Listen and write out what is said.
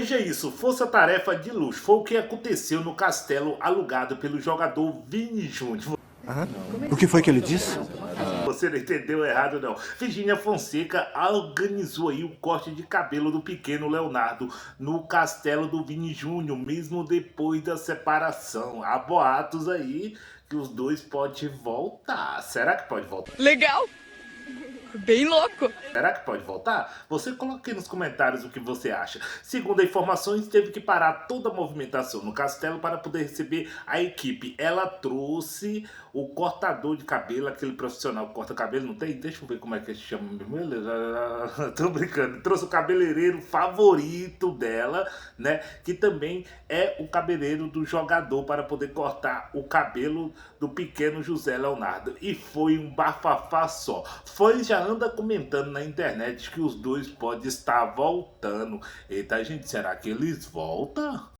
Veja isso, força-tarefa de luxo. Foi o que aconteceu no castelo alugado pelo jogador Vini Júnior. Aham. O que foi que ele disse? Você não entendeu errado, não. Virgínia Fonseca organizou aí o corte de cabelo do pequeno Leonardo no castelo do Vini Júnior, mesmo depois da separação. Há boatos aí que os dois podem voltar. Será que pode voltar? Legal! Bem louco! Será que pode voltar? Você coloque aí nos comentários o que você acha. Segundo informações, teve que parar toda a movimentação no castelo para poder receber a equipe. Ela trouxe o cortador de cabelo, aquele profissional que corta cabelo, não tem? Deixa eu ver como é que se chama mesmo. Tô brincando. Trouxe o cabeleireiro favorito dela, né? Que também é o cabeleireiro do jogador para poder cortar o cabelo do pequeno José Leonardo. E foi um bafafá só. Fãs já anda comentando na internet que os dois podem estar voltando. Eita, gente, será que eles voltam?